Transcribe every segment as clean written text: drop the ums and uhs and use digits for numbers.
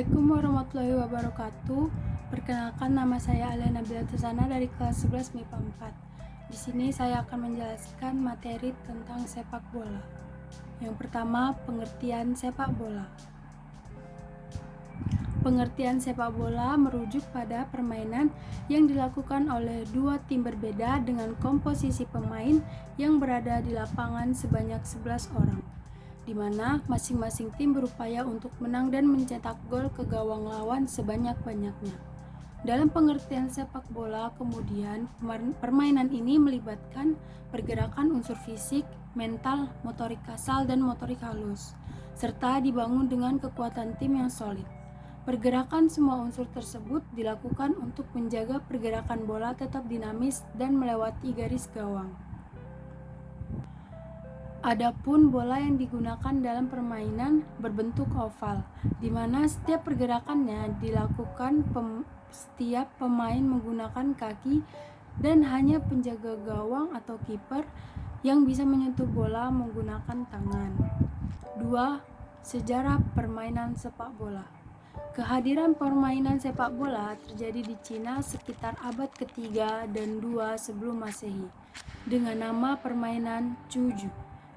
Assalamualaikum warahmatullahi wabarakatuh. Perkenalkan, nama saya Alia Nabila Tusana dari kelas 11 MIPA 4. Di sini saya akan menjelaskan materi tentang sepak bola. Yang pertama, pengertian sepak bola. Pengertian sepak bola merujuk pada permainan yang dilakukan oleh dua tim berbeda dengan komposisi pemain yang berada di lapangan sebanyak 11 orang, di mana masing-masing tim berupaya untuk menang dan mencetak gol ke gawang lawan sebanyak-banyaknya. Dalam pengertian sepak bola, kemudian permainan ini melibatkan pergerakan unsur fisik, mental, motorik kasar, dan motorik halus, serta dibangun dengan kekuatan tim yang solid. Pergerakan semua unsur tersebut dilakukan untuk menjaga pergerakan bola tetap dinamis dan melewati garis gawang. Adapun bola yang digunakan dalam permainan berbentuk oval, di mana setiap pergerakannya dilakukan setiap pemain menggunakan kaki dan hanya penjaga gawang atau kiper yang bisa menyentuh bola menggunakan tangan. 2. Sejarah permainan sepak bola. Kehadiran permainan sepak bola terjadi di Cina sekitar abad ketiga dan 2 sebelum Masehi dengan nama permainan cuju,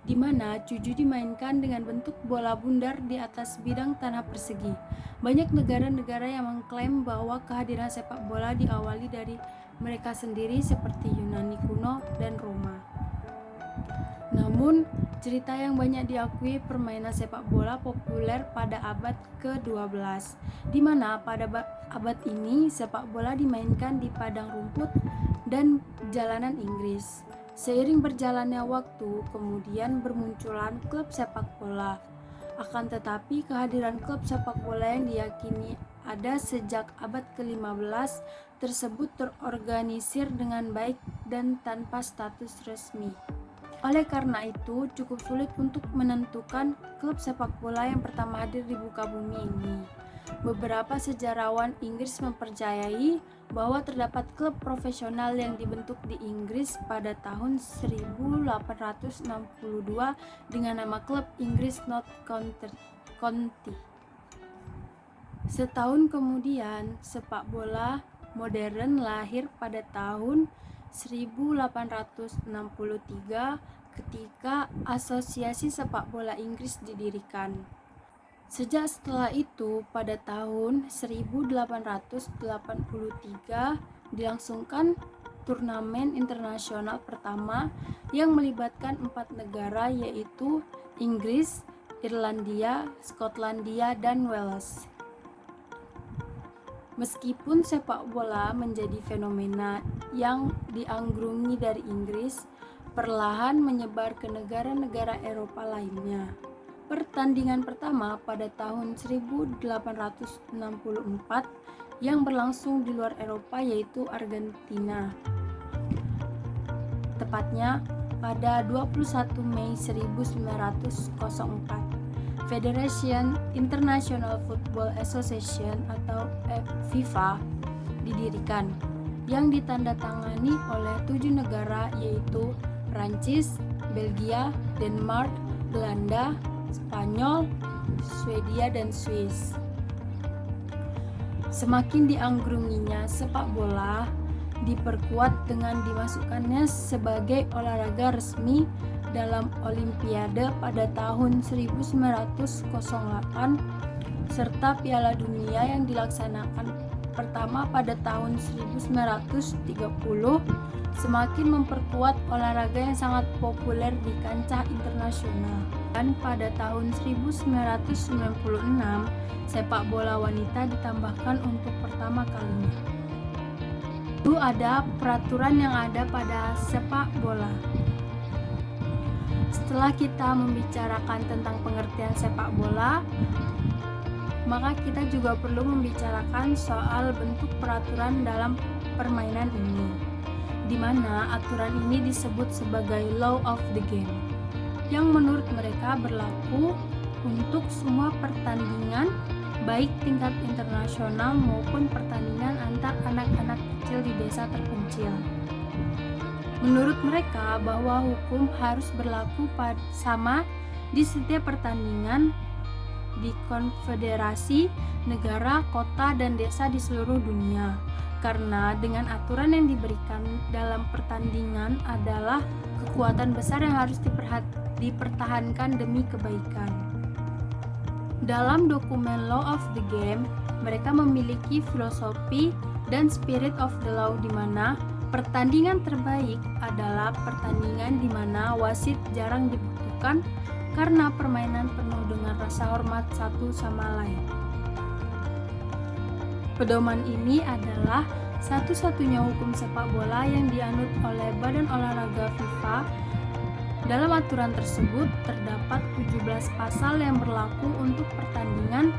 di mana cuju dimainkan dengan bentuk bola bundar di atas bidang tanah persegi. Banyak negara-negara yang mengklaim bahwa kehadiran sepak bola diawali dari mereka sendiri seperti Yunani kuno dan Roma. Namun, cerita yang banyak diakui permainan sepak bola populer pada abad ke-12, di mana pada abad ini sepak bola dimainkan di padang rumput dan jalanan Inggris. Seiring berjalannya waktu, kemudian bermunculan klub sepak bola. Akan tetapi, kehadiran klub sepak bola yang diyakini ada sejak abad ke-15 tersebut terorganisir dengan baik dan tanpa status resmi. Oleh karena itu, cukup sulit untuk menentukan klub sepak bola yang pertama hadir di muka bumi ini. Beberapa sejarawan Inggris mempercayai bahwa terdapat klub profesional yang dibentuk di Inggris pada tahun 1862 dengan nama klub Inggris Notts County. Setahun kemudian, sepak bola modern lahir pada tahun 1863 ketika Asosiasi Sepak Bola Inggris didirikan. Sejak setelah itu, pada tahun 1883 dilangsungkan turnamen internasional pertama yang melibatkan 4 negara, yaitu Inggris, Irlandia, Skotlandia, dan Wales. Meskipun sepak bola menjadi fenomena yang dianggrungi dari Inggris, perlahan menyebar ke negara-negara Eropa lainnya. Pertandingan pertama pada tahun 1864 yang berlangsung di luar Eropa yaitu Argentina. Tepatnya pada 21 Mei 1904. Federation International Football Association atau FIFA didirikan, yang ditandatangani oleh 7 negara yaitu Prancis, Belgia, Denmark, Belanda, Spanyol, Swedia, dan Swiss. Semakin dianggrunginya sepak bola, diperkuat dengan dimasukkannya sebagai olahraga resmi dalam Olimpiade pada tahun 1908 serta Piala Dunia yang dilaksanakan pertama pada tahun 1930 semakin memperkuat olahraga yang sangat populer di kancah internasional. Dan pada tahun 1996 sepak bola wanita ditambahkan untuk pertama kalinya. Itu ada peraturan yang ada pada sepak bola. Setelah kita membicarakan tentang pengertian sepak bola, maka kita juga perlu membicarakan soal bentuk peraturan dalam permainan ini, di mana aturan ini disebut sebagai law of the game, yang menurut mereka berlaku untuk semua pertandingan, baik tingkat internasional maupun pertandingan antar anak-anak kecil di desa terpencil. Menurut mereka bahwa hukum harus berlaku sama di setiap pertandingan di konfederasi, negara, kota, dan desa di seluruh dunia. Karena dengan aturan yang diberikan dalam pertandingan adalah kekuatan besar yang harus dipertahankan demi kebaikan. Dalam dokumen Law of the Game, mereka memiliki filosofi dan spirit of the law di mana pertandingan terbaik adalah pertandingan di mana wasit jarang dibutuhkan karena permainan penuh dengan rasa hormat satu sama lain. Pedoman ini adalah satu-satunya hukum sepak bola yang dianut oleh Badan Olahraga FIFA. Dalam aturan tersebut terdapat 17 pasal yang berlaku untuk pertandingan,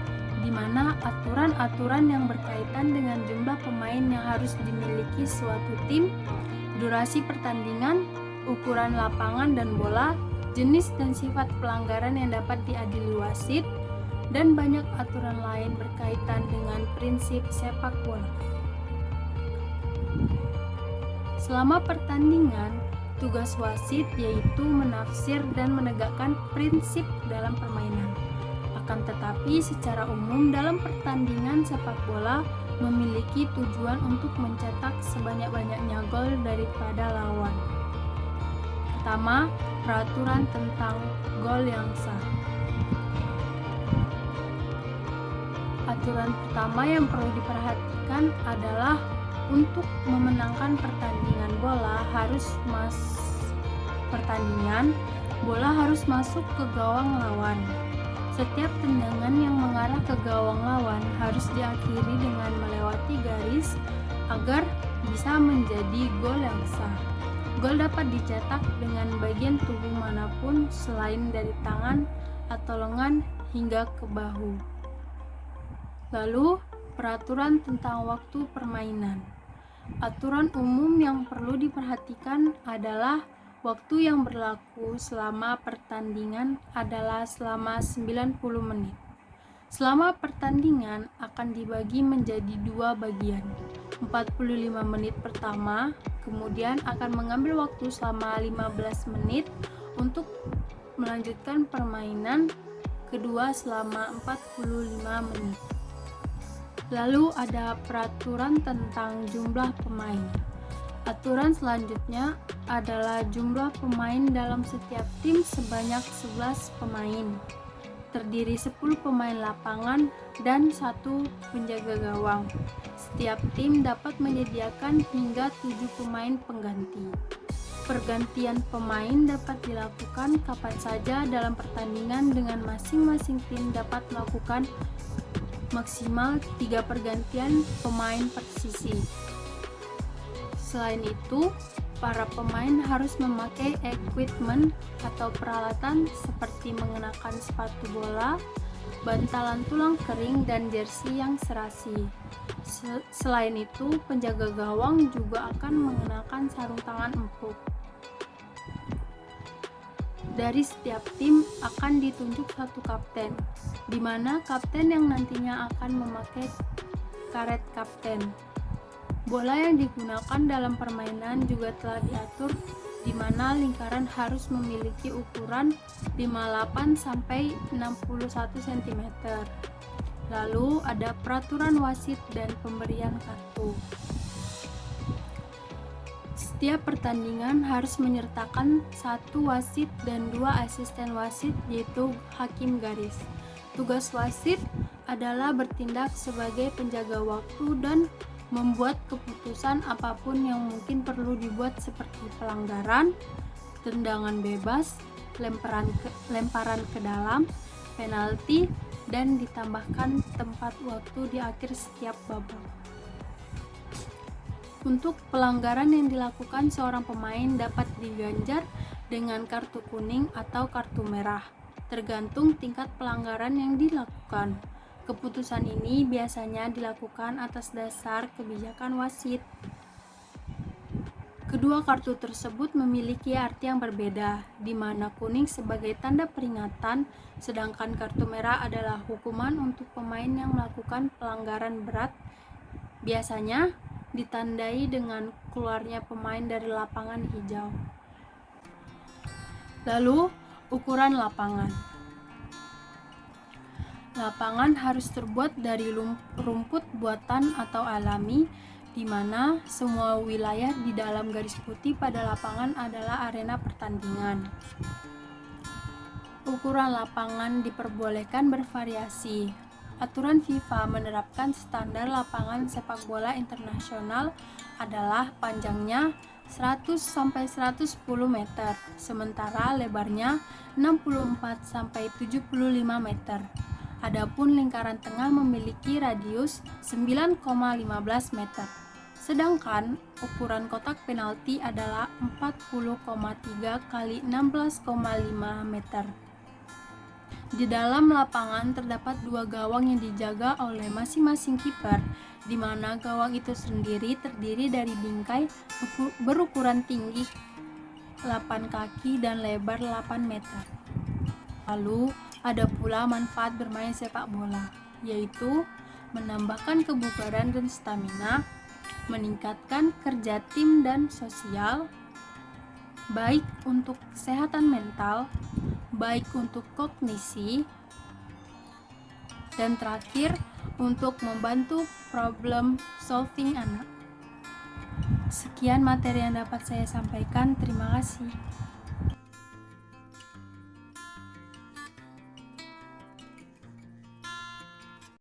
di mana aturan-aturan yang berkaitan dengan jumlah pemain yang harus dimiliki suatu tim, durasi pertandingan, ukuran lapangan dan bola, jenis dan sifat pelanggaran yang dapat diadili wasit, dan banyak aturan lain berkaitan dengan prinsip sepak bola. Selama pertandingan, tugas wasit yaitu menafsir dan menegakkan prinsip dalam permainan. Akan tetapi secara umum dalam pertandingan sepak bola memiliki tujuan untuk mencetak sebanyak-banyaknya gol daripada lawan. Pertama, peraturan tentang gol yang sah. Aturan pertama yang perlu diperhatikan adalah untuk memenangkan pertandingan bola harus masuk ke gawang lawan. Setiap tendangan yang mengarah ke gawang lawan harus diakhiri dengan melewati garis agar bisa menjadi gol yang sah. Gol dapat dicetak dengan bagian tubuh manapun selain dari tangan atau lengan hingga ke bahu. Lalu, peraturan tentang waktu permainan. Aturan umum yang perlu diperhatikan adalah waktu yang berlaku selama pertandingan adalah selama 90 menit. Selama pertandingan akan dibagi menjadi dua bagian. 45 menit pertama, kemudian akan mengambil waktu selama 15 menit untuk melanjutkan permainan kedua selama 45 menit. Lalu ada peraturan tentang jumlah pemain. Aturan selanjutnya adalah jumlah pemain dalam setiap tim sebanyak 11 pemain. Terdiri 10 pemain lapangan dan 1 penjaga gawang. Setiap tim dapat menyediakan hingga 7 pemain pengganti. Pergantian pemain dapat dilakukan kapan saja dalam pertandingan dengan masing-masing tim dapat melakukan maksimal 3 pergantian pemain per sisi. Selain itu, para pemain harus memakai equipment atau peralatan seperti mengenakan sepatu bola, bantalan tulang kering, dan jersey yang serasi. Selain itu, penjaga gawang juga akan mengenakan sarung tangan empuk. Dari setiap tim akan ditunjuk satu kapten, di mana kapten yang nantinya akan memakai karet kapten. Bola yang digunakan dalam permainan juga telah diatur di mana lingkaran harus memiliki ukuran 58 sampai 61 cm. Lalu ada peraturan wasit dan pemberian kartu. Setiap pertandingan harus menyertakan 1 wasit dan 2 asisten wasit, yaitu hakim garis. Tugas wasit adalah bertindak sebagai penjaga waktu dan membuat keputusan apapun yang mungkin perlu dibuat seperti pelanggaran, tendangan bebas, lemparan ke dalam, penalti, dan ditambahkan tempat waktu di akhir setiap babak. Untuk pelanggaran yang dilakukan seorang pemain dapat diganjar dengan kartu kuning atau kartu merah, tergantung tingkat pelanggaran yang dilakukan. Keputusan ini biasanya dilakukan atas dasar kebijakan wasit. Kedua kartu tersebut memiliki arti yang berbeda, di mana kuning sebagai tanda peringatan, sedangkan kartu merah adalah hukuman untuk pemain yang melakukan pelanggaran berat, biasanya ditandai dengan keluarnya pemain dari lapangan hijau. Lalu, ukuran lapangan. Lapangan harus terbuat dari rumput buatan atau alami, di mana semua wilayah di dalam garis putih pada lapangan adalah arena pertandingan. Ukuran lapangan diperbolehkan bervariasi. Aturan FIFA menerapkan standar lapangan sepak bola internasional adalah panjangnya 100-110 meter, sementara lebarnya 64-75 meter. Adapun lingkaran tengah memiliki radius 9,15 meter. Sedangkan ukuran kotak penalti adalah 40,3 kali 16,5 meter. Di dalam lapangan terdapat 2 gawang yang dijaga oleh masing-masing kiper, di mana gawang itu sendiri terdiri dari bingkai berukuran tinggi 8 kaki dan lebar 8 meter. Lalu, ada pula manfaat bermain sepak bola, yaitu menambahkan kebugaran dan stamina, meningkatkan kerja tim dan sosial, baik untuk kesehatan mental, baik untuk kognisi, dan terakhir untuk membantu problem solving anak. Sekian materi yang dapat saya sampaikan. Terima kasih.